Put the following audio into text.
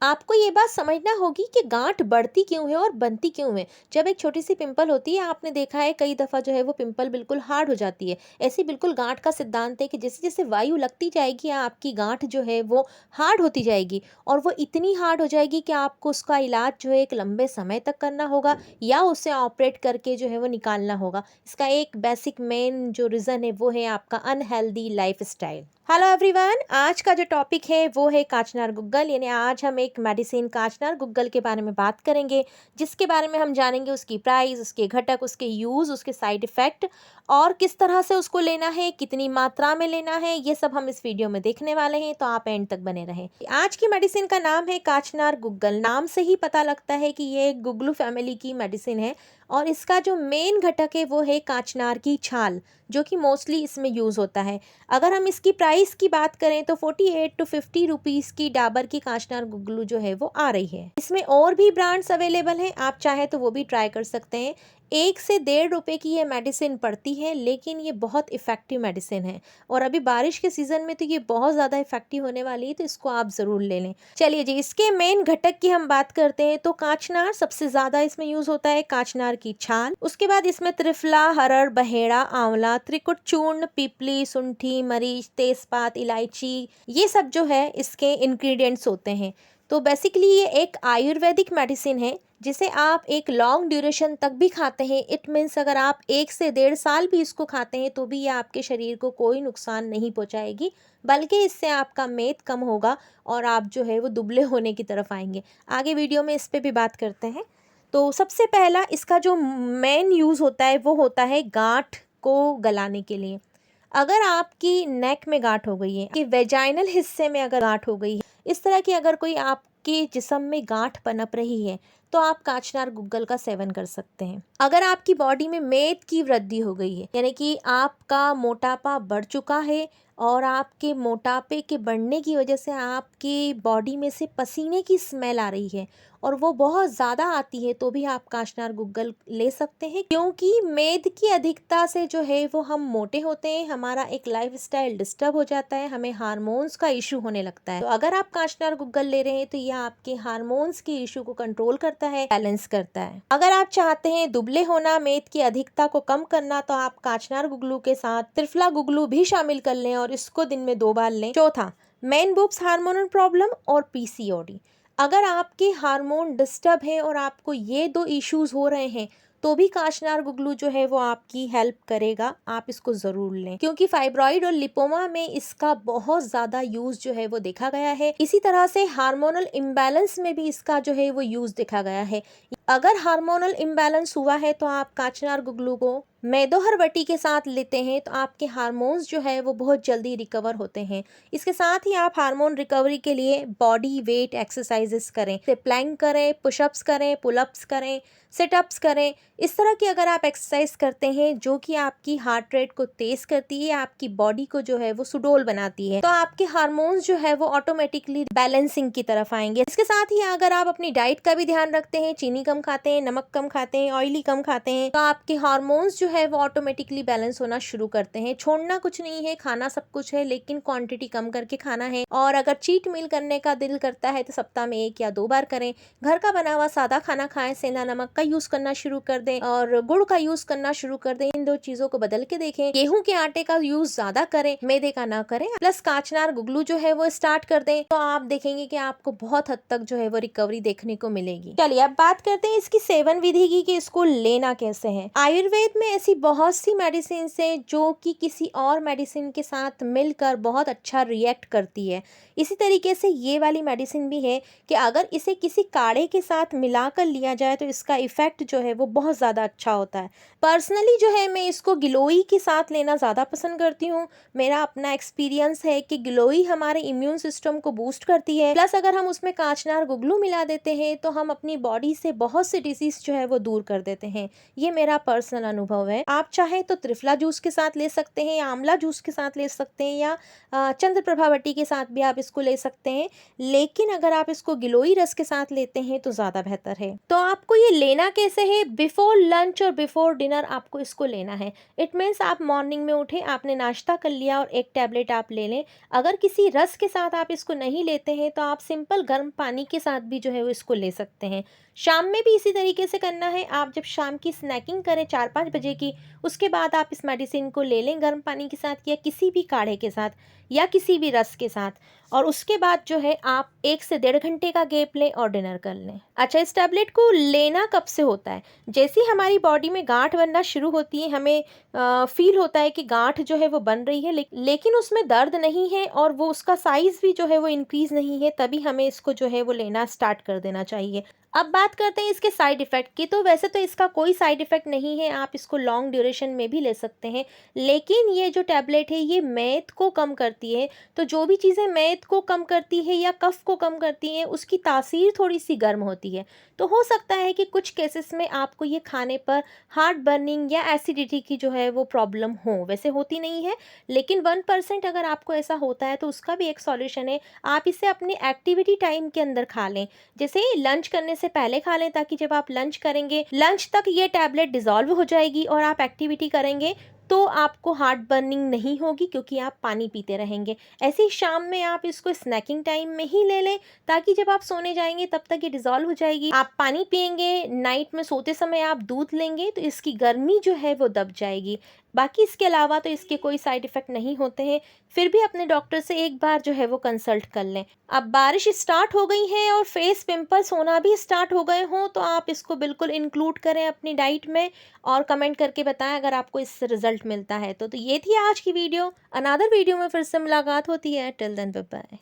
आपको ये बात समझना होगी कि गांठ बढ़ती क्यों है और बनती क्यों है। जब एक छोटी सी पिंपल होती है, आपने देखा है कई दफ़ा जो है वो पिंपल बिल्कुल हार्ड हो जाती है। ऐसे बिल्कुल गांठ का सिद्धांत है कि जैसे जैसे वायु लगती जाएगी, आपकी गांठ जो है वो हार्ड होती जाएगी और वो इतनी हार्ड हो जाएगी कि आपको उसका इलाज जो है एक लंबे समय तक करना होगा या उसे ऑपरेट करके जो है वो निकालना होगा। इसका एक बेसिक मेन जो रीज़न है वो है आपका अनहेल्दी लाइफस्टाइल। हेलो एवरीवन, आज का जो टॉपिक है वो है काचनार गुग्गल। यानी आज हम एक मेडिसिन काचनार गुग्गल के बारे में बात करेंगे, जिसके बारे में हम जानेंगे उसकी प्राइस, उसके घटक, उसके यूज़, उसके साइड इफ़ेक्ट और किस तरह से उसको लेना है, कितनी मात्रा में लेना है। ये सब हम इस वीडियो में देखने वाले हैं, तो आप एंड तक बने रहें। आज की मेडिसिन का नाम है काचनार गुग्गल। नाम से ही पता लगता है कि ये एक गुग्गलू फैमिली की मेडिसिन है और इसका जो मेन घटक है वो है काचनार की छाल, जो कि मोस्टली इसमें यूज़ होता है। अगर हम इसकी प्राइस की बात करें तो 48 टू 50 रुपीज़ की डाबर की कांचनार गुग्गलू जो है वो आ रही है। इसमें और भी ब्रांड्स अवेलेबल हैं, आप चाहे तो वो भी ट्राई कर सकते हैं। 1 से 1.5 रुपए की ये मेडिसिन पड़ती है, लेकिन ये बहुत इफ़ेक्टिव मेडिसिन है और अभी बारिश के सीज़न में तो ये बहुत ज़्यादा इफ़ेक्टिव होने वाली है, तो इसको आप ज़रूर ले लें। चलिए जी, इसके मेन घटक की हम बात करते हैं तो कांचनार सबसे ज़्यादा इसमें यूज़ होता है, कांचनार की छाल। उसके बाद इसमें त्रिफला, हरड़, बहेड़ा, आंवला, त्रिकुट चूर्ण, पीपली, सुंठी, मरीच, तेजपात, इलायची, ये सब जो है इसके इंग्रेडिएंट्स होते हैं। तो बेसिकली ये एक आयुर्वेदिक मेडिसिन है जिसे आप एक लॉन्ग ड्यूरेशन तक भी खाते हैं। इट मीन्स अगर आप 1 से 1.5 साल भी इसको खाते हैं तो भी ये आपके शरीर को कोई नुकसान नहीं पहुंचाएगी, बल्कि इससे आपका मेद कम होगा और आप जो है वो दुबले होने की तरफ आएंगे। आगे वीडियो में इस पे भी बात करते हैं। तो सबसे पहला इसका जो मेन यूज़ होता है वो होता है गांठ को गलाने के लिए। अगर आपकी नेक में गांठ हो गई है, कि वेजाइनल हिस्से में अगर गांठ हो गई है, इस तरह की अगर कोई आपके जिस्म में गांठ पनप रही है, तो आप काचनार गुग्गल का सेवन कर सकते हैं। अगर आपकी बॉडी में मेद की वृद्धि हो गई है, यानी कि आपका मोटापा बढ़ चुका है और आपके मोटापे के बढ़ने की वजह से आपकी बॉडी में से पसीने की स्मेल आ रही है और वो बहुत ज़्यादा आती है, तो भी आप काचनार गुग्गल ले सकते हैं। क्योंकि मेद की अधिकता से जो है वो हम मोटे होते हैं, हमारा एक लाइफस्टाइल डिस्टर्ब हो जाता है, हमें हार्मोन्स का इशू होने लगता है। तो अगर आप काचनार गुग्गल ले रहे हैं तो यह आपके हार्मोन्स के इशू को कंट्रोल करता है, बैलेंस करता है। अगर आप चाहते हैं दुबले होना, मेद की अधिकता को कम करना, तो आप काचनार गुग्गलू के साथ त्रिफला गुग्गलू भी शामिल कर लें और इसको दिन में 2 बार लें। चौथा, मेन बुब्स हार्मोनल प्रॉब्लम और पीसीओडी। अगर आपके हार्मोन डिस्टर्ब है और आपको ये 2 इश्यूज हो रहे हैं, तो भी काचनार गुग्गलू जो है वो आपकी हेल्प करेगा। आप इसको ज़रूर लें, क्योंकि फाइब्रॉइड और लिपोमा में इसका बहुत ज़्यादा यूज़ जो है वो देखा गया है। इसी तरह से हार्मोनल इम्बैलेंस में भी इसका जो है वो यूज़ देखा गया है। अगर हार्मोनल इम्बैलेंस हुआ है तो आप काचनार गुग्गलू को मेदोहरवटी के साथ लेते हैं तो आपके हार्मोन्स जो है वो बहुत जल्दी रिकवर होते हैं। इसके साथ ही आप हार्मोन रिकवरी के लिए बॉडी वेट एक्सरसाइजेस करें, प्लैंक करें, पुशअप्स करें, पुलअप्स करें, सिटअप्स करें। इस तरह की अगर आप एक्सरसाइज करते हैं जो कि आपकी हार्ट रेट को तेज़ करती है, आपकी बॉडी को जो है वो सुडौल बनाती है, तो आपके हार्मोन्स जो है वो ऑटोमेटिकली बैलेंसिंग की तरफ आएंगे। इसके साथ ही अगर आप अपनी डाइट का भी ध्यान रखते हैं, चीनी कम खाते हैं, नमक कम खाते हैं, ऑयली कम खाते हैं, तो आपके हार्मोन्स जो है वो ऑटोमेटिकली बैलेंस होना शुरू करते हैं। छोड़ना कुछ नहीं है, खाना सब कुछ है, लेकिन क्वांटिटी कम करके खाना है। और अगर चीट मील करने का दिल करता है तो सप्ताह में 1 या 2 बार करें। घर का बना हुआ सादा खाना खाएं, सेंधा नमक का यूज करना शुरू कर दें और गुड़ का यूज करना शुरू कर दें। इन 2 चीजों को बदल के देखें। गेहूं के आटे का यूज ज्यादा करें, मैदे का ना करें। प्लस काचनार गुग्गलू जो है वो स्टार्ट कर दें, तो आप देखेंगे कि आपको बहुत हद तक जो है वो रिकवरी देखने को मिलेगी। चलिए अब बात करते हैं इसकी सेवन विधि की, कि इसको लेना कैसे है। आयुर्वेद में ऐसी बहुत सी मेडिसिन है जो कि किसी और मेडिसिन के साथ मिलकर बहुत अच्छा रिएक्ट करती है। इसी तरीके से ये वाली मेडिसिन भी है कि अगर इसे किसी काढ़े के साथ मिलाकर लिया जाए तो इसका इफेक्ट जो है वो बहुत ज़्यादा अच्छा होता है। पर्सनली जो है मैं इसको गिलोई के साथ लेना ज़्यादा पसंद करती हूँ। मेरा अपना एक्सपीरियंस है कि गिलोई हमारे इम्यून सिस्टम को बूस्ट करती है। प्लस अगर हम उसमें काचनार गुग्गलू मिला देते हैं तो हम अपनी बॉडी से बहुत से डिजीज जो है वो दूर कर देते हैं। ये मेरा पर्सनल अनुभव है। आप चाहे तो त्रिफला जूस के साथ ले सकते हैं, आंवला जूस के साथ ले सकते हैं, या चंद्र प्रभावती के साथ भी आप इसको ले सकते हैं, लेकिन अगर आप इसको गिलोई रस के साथ लेते हैं तो ज़्यादा बेहतर है। तो आपको ये लेना कैसे है? बिफोर लंच और बिफोर डिनर आपको इसको लेना है। इट मीन्स आप मॉर्निंग में उठें, आपने नाश्ता कर लिया और एक टैबलेट आप ले लें। अगर किसी रस के साथ आप इसको नहीं लेते हैं तो आप सिंपल गर्म पानी के साथ भी जो है वो इसको ले सकते हैं। शाम में भी इसी तरीके से करना है। आप जब शाम की स्नैकिंग करें 4-5 बजे की, उसके बाद आप इस मेडिसिन को ले लें गर्म पानी के साथ या किसी भी काढ़े के साथ या किसी भी रस के साथ, और उसके बाद जो है आप 1 से डेढ़ घंटे का गैप लें और डिनर कर लें। अच्छा, इस टैबलेट को लेना कब से होता है? जैसे ही हमारी बॉडी में गांठ बनना शुरू होती है, हमें फील होता है कि गांठ जो है वो बन रही है, लेकिन उसमें दर्द नहीं है और वो उसका साइज़ भी जो है वो इंक्रीज़ नहीं है, तभी हमें इसको जो है वो लेना स्टार्ट कर देना चाहिए। अब बात करते हैं इसके साइड इफ़ेक्ट की। तो वैसे तो इसका कोई साइड इफ़ेक्ट नहीं है, आप इसको लॉन्ग ड्यूरेशन में भी ले सकते हैं। लेकिन ये जो टैबलेट है ये मैद को कम करती है। तो जो भी चीज़ें मैद को कम करती है या कफ़ को कम करती हैं, उसकी तासीर थोड़ी-सी गर्म होती है। तो हो सकता है कि कुछ केसेस में आपको ये खाने पर हार्ट बर्निंग या एसिडिटी की जो है वो प्रॉब्लम हो। वैसे होती नहीं है, लेकिन 1% अगर आपको ऐसा होता है तो उसका भी एक सॉल्यूशन है। आप इसे अपनी एक्टिविटी टाइम के अंदर खा लें। जैसे लंच करने से पहले खा लें, ताकि जब आप लंच करेंगे, लंच तक ये टैबलेट डिज़ॉल्व हो जाएगी और आप एक्टिविटी करेंगे तो आपको हार्ट बर्निंग नहीं होगी, क्योंकि आप पानी पीते रहेंगे। ऐसे ही शाम में आप इसको स्नैकिंग टाइम में ही ले लें, ताकि जब आप सोने जाएँगे तब तक ये डिज़ॉल्व हो जाएगी। आप पानी पिएँगे, नाइट में सोते समय आप दूध लेंगे तो इसकी गर्मी जो है वो दब जाएगी। बाकी इसके अलावा तो इसके कोई साइड इफ़ेक्ट नहीं होते हैं। फिर भी अपने डॉक्टर से एक बार जो है वो कंसल्ट कर लें। अब बारिश स्टार्ट हो गई है और फेस पिंपल्स होना भी स्टार्ट हो गए हों, तो आप इसको बिल्कुल इंक्लूड करें अपनी डाइट में और कमेंट करके बताएं अगर आपको इससे रिजल्ट मिलता है तो। ये थी आज की वीडियो। अनदर वीडियो में फिर से मुलाकात होती है। Till then bye bye.